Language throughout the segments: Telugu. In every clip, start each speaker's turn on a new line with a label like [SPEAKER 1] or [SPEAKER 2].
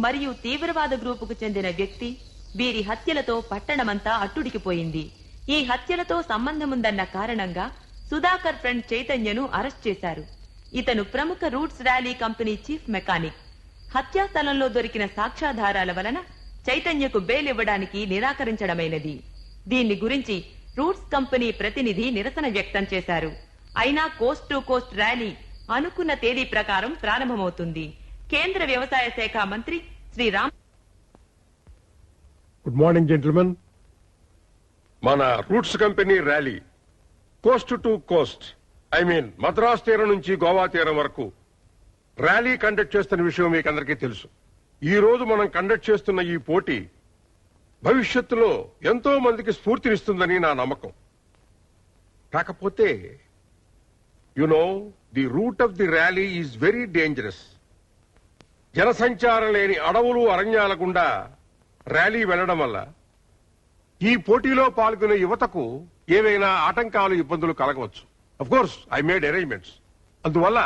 [SPEAKER 1] మరియు తీవ్రవాద గ్రూపుకు చెందిన వ్యక్తి వీరి హత్యలతో పట్టణమంతా అట్టుడికిపోయింది. ఈ హత్యలతో సంబంధముందన్న కారణంగా సుధాకర్ ఫ్రెండ్ చైతన్యను అరెస్ట్ చేశారు. ఇతను ప్రముఖ roots rally company chief mechanic. హత్యాస్థలంలో దొరికిన సాక్ష్యాధారాల వలన చైతన్యకు బెయిల్ ఇవ్వడానికి నిరాకరించడమైనది. దీన్ని గురించి రూట్స్ కంపెనీ ప్రతినిధి నిరసన వ్యక్తం చేశారు. అయినా కోస్ట్ టు కోస్ట్ ర్యాలీ అనుకున్న తేదీ ప్రకారం ప్రారంభమవుతుంది. కేంద్ర వ్యవసాయ శాఖ మంత్రి Shri Ram.
[SPEAKER 2] Good morning gentlemen. మన roots company rally coast to coast, I mean Madras తీరం నుంచి గోవా తీరం వరకు ర్యాలీ కండక్ట్ చేస్తున్న విషయం మీకు అందరికీ తెలుసు. ఈ రోజు మనం కండక్ట్ చేస్తున్న ఈ పోటీ భవిష్యత్తులో ఎంతో మందికి స్ఫూర్తినిస్తుందని నా నమ్మకం. కాకపోతే the route of the rally is very dangerous. జనసంచారం లేని అడవులు అరణ్యాల గుండా ర్యాలీ వెళ్లడం వల్ల ఈ పోటీలో పాల్గొనే యువతకు ఏవైనా ఆటంకాలు ఇబ్బందులు కలగవచ్చు. Of course I made arrangements. అందువల్ల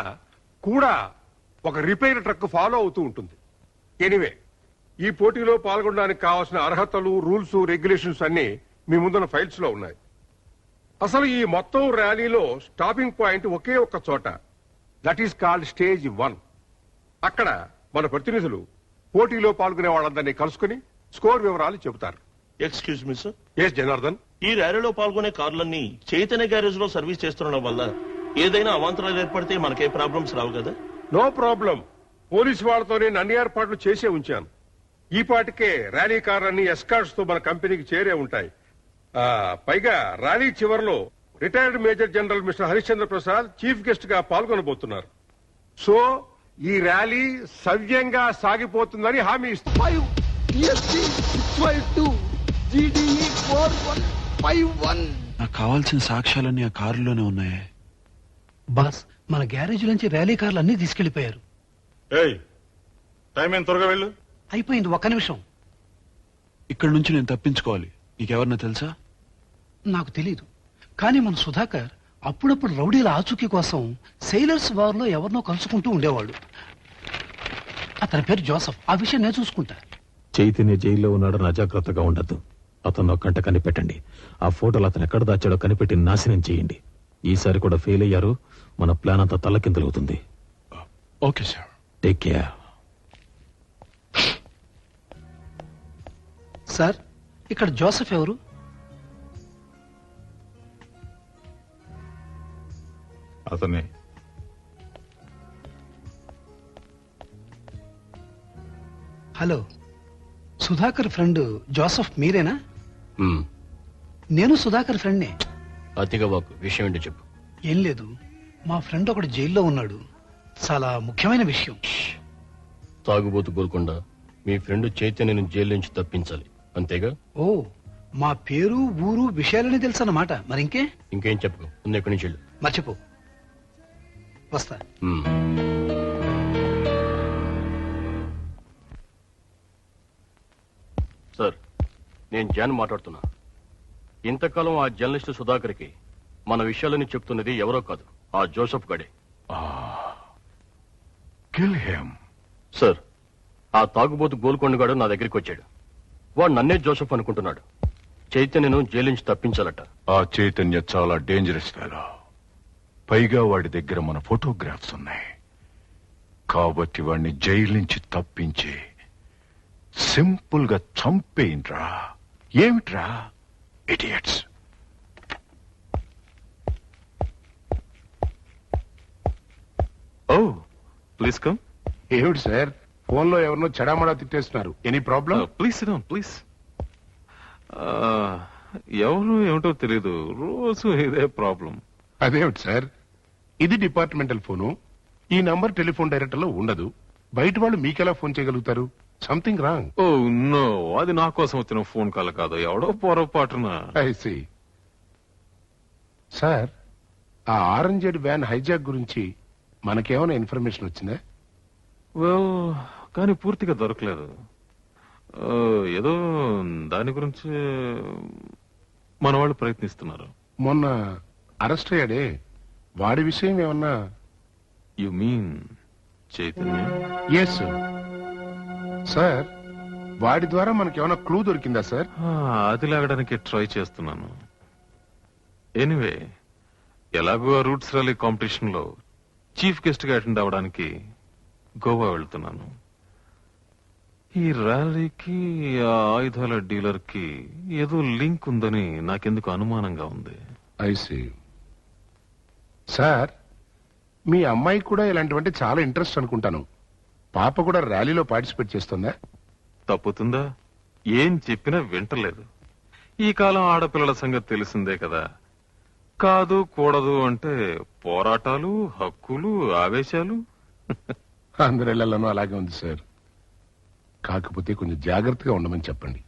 [SPEAKER 2] కూడా ఒక రిపేర్ ట్రక్ ఫాలో అవుతూ ఉంటుంది. ఎనీవే, ఈ పోటీలో పాల్గొనడానికి కావాల్సిన అర్హతలు, రూల్స్, రెగ్యులేషన్స్ అన్ని మీ ముందున్న ఫైల్స్ లో ఉన్నాయి. అసలు ఈ మొత్తం ర్యాలీలో స్టాపింగ్ పాయింట్ ఒకే ఒక్క చోట, దట్ ఈస్ కాల్డ్ స్టేజ్ 1. అక్కడ మన ప్రతినిధులు పోటీలో పాల్గొనే వాళ్ళందరినీ కలుసుకుని స్కోర్ వివరాలు చెబుతారు.
[SPEAKER 3] Excuse me sir.
[SPEAKER 2] Yes Janardhan.
[SPEAKER 3] ఈ ర్యాలీలో పాల్గొనే కార్లన్నీ చైతన్య గ్యారేజ్ లో సర్వీస్ చేస్తుండడం వల్ల ఏదైనా అవాంతరాలు ఏర్పడితే మనకే ప్రాబ్లమ్స్ రావు కదా?
[SPEAKER 2] No problem. పోలీసు వాళ్ళతో నేను అన్ని ఏర్పాట్లు చేసే ఉంచాను. ఈ పాటికే ర్యాలీ కార్లన్నీ ఎస్కార్ట్స్ తో మన కంపెనీకి చేరే ఉంటాయి. పైగా ర్యాలీ చివరిలో retired major general mister Harishchandra Prasad chief guest గా పాల్గొనబోతున్నారు. సో ఈ ర్యాలీ సవ్యంగా సాగిపోతుందని హామీ ఇస్తున్నారు.
[SPEAKER 4] నాకు కావాల్సిన సాక్ష్యాలన్నీ ఆ కారులోనే ఉన్నాయి.
[SPEAKER 5] బాస్, మన గ్యారేజ్ నుంచి ర్యాలీ కార్లు అన్ని తీసుకెళ్లిపోయారు.
[SPEAKER 3] టైం ఏం, త్వరగా వెళ్ళు.
[SPEAKER 5] అయిపోయింది, ఒక్క నిమిషం.
[SPEAKER 4] ఇక్కడ నుంచి నేను తప్పించుకోవాలి. నీకెవరన్నా తెలుసా?
[SPEAKER 5] నాకు తెలీదు, కానీ మన సుధాకర్ అప్పుడప్పుడు రౌడీల ఆచూకీ కోసం సెయిలర్స్ వార్ లో ఎవరినో కలుసుకుంటూ ఉండేవాడు. అతని పేరు జోసఫ్. ఆ విషయం నేను చూసుకుంటా.
[SPEAKER 6] చైతన్య జైల్లో ఉన్నాడని అజాగ్రత్తగా ఉండద్దు. అతను కంట కనిపెట్టండి. ఆ ఫోటోలు అతను ఎక్కడ దాచాడో కనిపెట్టి నాశనం చేయండి. ఈసారి కూడా ఫెయిల్ అయ్యారు, మన ప్లాన్ అంతా తల్లకిందులవుతుంది.
[SPEAKER 4] Okay sir.
[SPEAKER 6] Take care.
[SPEAKER 5] Sir, ఇక్కడ జోసఫ్ ఎవరు?
[SPEAKER 7] అతనే.
[SPEAKER 5] హలో, సుధాకర్ ఫ్రెండ్ జోసఫ్ మీరేనా? నేను సుధాకర్ ఫ్రెండ్నే.
[SPEAKER 8] అతిగా వాకు విషయం ఏంటో చెప్పు.
[SPEAKER 5] ఏం లేదు, మా ఫ్రెండ్ ఒకడు జైల్లో ఉన్నాడు. చాలా ముఖ్యమైన విషయం.
[SPEAKER 8] తాగుబోతు గోల్కొండ మీ ఫ్రెండ్ చైతన్యను జైలు నుంచి తప్పించాలి, అంతేగా?
[SPEAKER 5] ఓ, మా పేరు, ఊరు, విషయాలని తెలుసు అన్నమాట. మరి
[SPEAKER 8] ఇంకేం చెప్పు. ముందు ఎక్కడి నుంచి వెళ్ళు.
[SPEAKER 5] మర్చిపో. వస్తా.
[SPEAKER 8] సార్, నేను జాన్ మాట్లాడుతున్నా. ఇంతకాలం ఆ జర్నలిస్టు సుధాకర్కి మన విషయాలని చెప్తున్నది ఎవరో కాదు, ఆ జోసఫ్ గడే. సార్, ఆ తాగుబోతు గోల్కొండగాడు నా దగ్గరికి వచ్చాడు. వాడు నన్నే జోసఫ్ అనుకుంటున్నాడు. చైతన్యను జైలు నుంచి తప్పించాలట.
[SPEAKER 7] ఆ చైతన్య చాలా డేంజరస్ ఫెలో. పైగా వాడి దగ్గర మన ఫోటోగ్రాఫ్స్ ఉన్నాయి. కాబట్టి వాడిని జైలు నుంచి తప్పించి సింపుల్ గా చంపేయండ్రా. ఏమిట్రా ఇడియట్స్. Oh, please come.
[SPEAKER 9] ఏమిటి సార్, ఫోన్ లో ఎవరినో చెడామడా తిట్టేస్తున్నారు? Any problem?
[SPEAKER 7] Please sit down please. ఎవరు ఏమిటో తెలీదు, రోజు ఇదే ప్రాబ్లం.
[SPEAKER 9] అదేమిటి సార్, ఇది డిపార్ట్మెంటల్ ఫోను. ఈ నంబర్ టెలిఫోన్ డైరెక్టర్ లో ఉండదు. బయట వాళ్ళు మీకెలా ఫోన్ చేయగలుగుతారు? Something wrong.
[SPEAKER 7] ఓ నో, అది నా కోసం వచ్చిన ఫోన్ కాల్ కాదు, ఎవడో పొరపాటున.
[SPEAKER 9] I see. సార్, ఆ ఆరెంజెడ్ వ్యాన్ హైజాక్ గురించి మనకేమైనా ఇన్ఫర్మేషన్ వచ్చిందా?
[SPEAKER 7] వెల్, కానీ పూర్తిగా దొరకలేదు. ఏదో దాని గురించి మన వాళ్ళు ప్రయత్నిస్తున్నారు.
[SPEAKER 9] మొన్న అరెస్ట్ అయ్యాడే, వాడి విషయం ఏమన్నా?
[SPEAKER 7] You mean Chaitanya?
[SPEAKER 9] Yes. Sir వాడి ద్వారా మనకేమైనా క్లూ దొరికిందా సార్?
[SPEAKER 7] అది లాగడానికి ట్రై చేస్తున్నాను. ఎనీవే, ఎలాగో రూట్స్ ర్యాలీ కాంపిటీషన్ లో చీఫ్ గెస్ట్ గా అటెండ్ అవడానికి గోవా వెళ్తున్నాను. ఈ ర్యాలీకి ఆ ఆయుధాల డీలర్ కి ఏదో లింక్ ఉందని నాకెందుకు అనుమానంగా ఉంది.
[SPEAKER 9] I see. సార్ మీ అమ్మాయి కూడా ఇలాంటివంటే చాలా ఇంట్రెస్ట్ అనుకుంటాను. పాప కూడా ర్యాలీలో పార్టిసిపేట్ చేస్తుందా?
[SPEAKER 7] తప్పుతుందా? ఏం చెప్పినా వింటలేదు. ఈ కాలం ఆడపిల్లల సంగతి తెలిసిందే కదా. కాదు కూడదు అంటే పోరాటాలు, హక్కులు, ఆవేశాలు.
[SPEAKER 9] అందరిళ్లలోనూ అలాగే ఉంది సార్. కాకపోతే కొంచెం జాగ్రత్తగా ఉండమని చెప్పండి.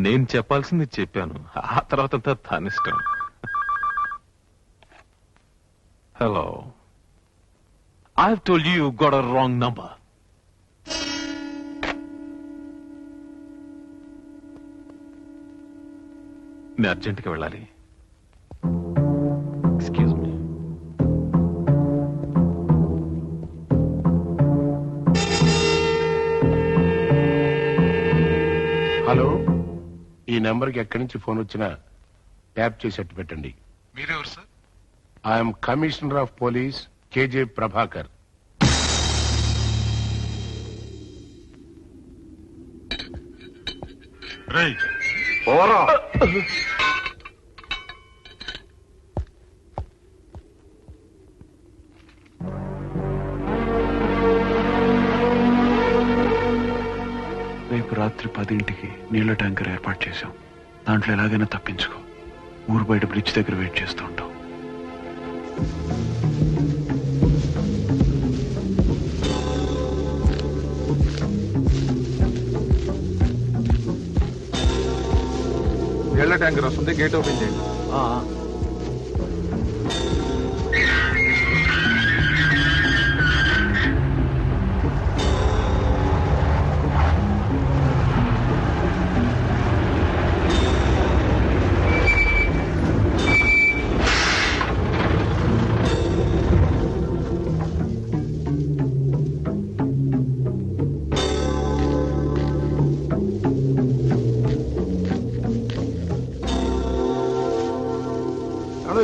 [SPEAKER 7] నేను చెప్పాల్సింది చెప్పాను. ఆ తర్వాత తానిష్టం. Hello, I have told you got a wrong number. నేను అర్జెంట్గా వెళ్ళాలి. Excuse me.
[SPEAKER 9] హలో, ఈ నెంబర్కి ఎక్కడి నుంచి ఫోన్ వచ్చినా ట్యాప్ చేసేట్టు పెట్టండి.
[SPEAKER 2] మీరెవరు sir?
[SPEAKER 9] I'm commissioner of police KJ Prabhakar.
[SPEAKER 4] రేపు రాత్రి 10ంటికి నీళ్ల ట్యాంకర్ ఏర్పాటు చేశాం. దాంట్లో ఎలాగైనా తప్పించుకో. ఊరు బయట బ్రిడ్జ్ దగ్గర వెయిట్ చేస్తూ ఉంటాం.
[SPEAKER 2] నీళ్ల ట్యాంకర్ వస్తుంది, గేట్ ఓపెన్ చేయండి.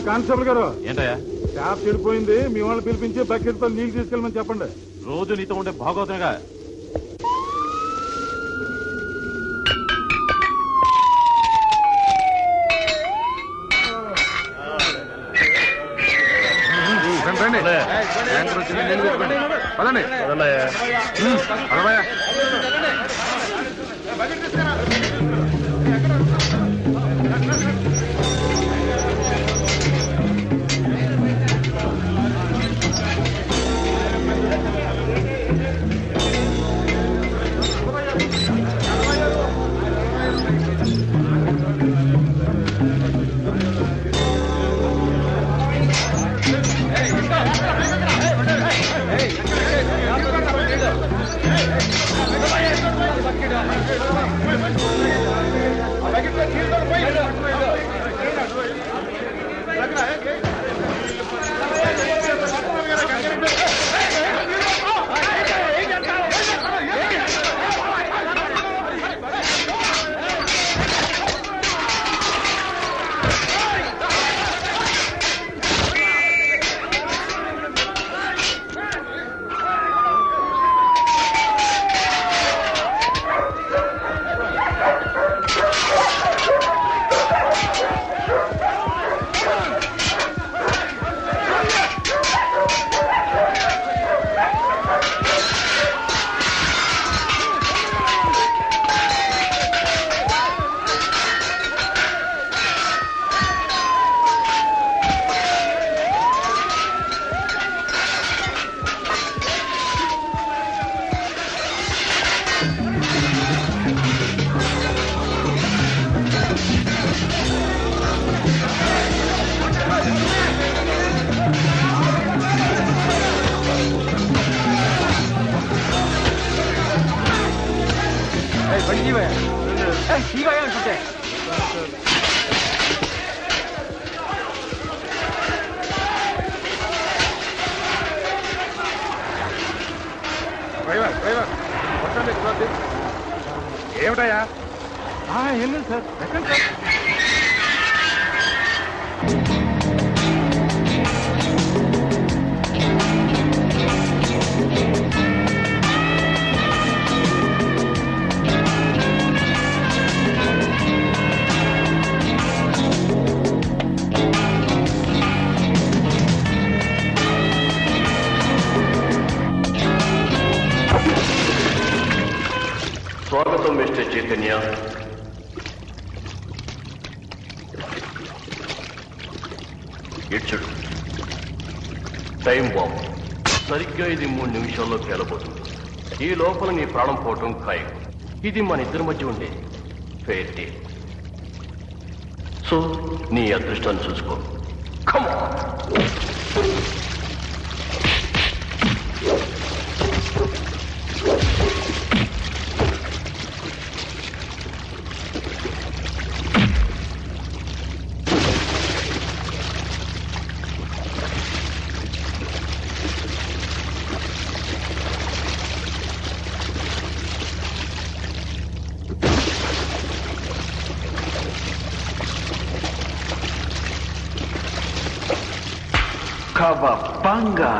[SPEAKER 10] కానిస్టేబుల్ గారు,
[SPEAKER 8] ఏంటయ్యా?
[SPEAKER 10] ట్యాప్ చెడిపోయింది. మీ వాళ్ళు పిలిపించి బకెట్ తో నీళ్లు తీసుకెళ్ళమని చెప్పండి.
[SPEAKER 8] రోజు నీతో ఉండే భాగవతంగా.
[SPEAKER 2] రండి, ట్యాంకర్ వచ్చింది, నీళ్లు తెచ్చుకోండి. పదండి. పదవయ్యా.
[SPEAKER 10] ఏమిటయ్యా ఏం లేదు సార్ ఎక్కండి సార్.
[SPEAKER 8] స్వాగతం మిస్టర్ చైతన్య. ఇచ్చుడు టైం బాంబ్ సరిగ్గా ఇది 3 నిమిషాల్లో పేలబోతుంది. ఈ లోపల నీ ప్రాణం పోవటం ఖాయం. ఇది మన ఇద్దరి మధ్య ఉండే ఫెయిర్ డే. సో నీ అదృష్టాన్ని చూసుకో. Come on.
[SPEAKER 4] Kawabanga.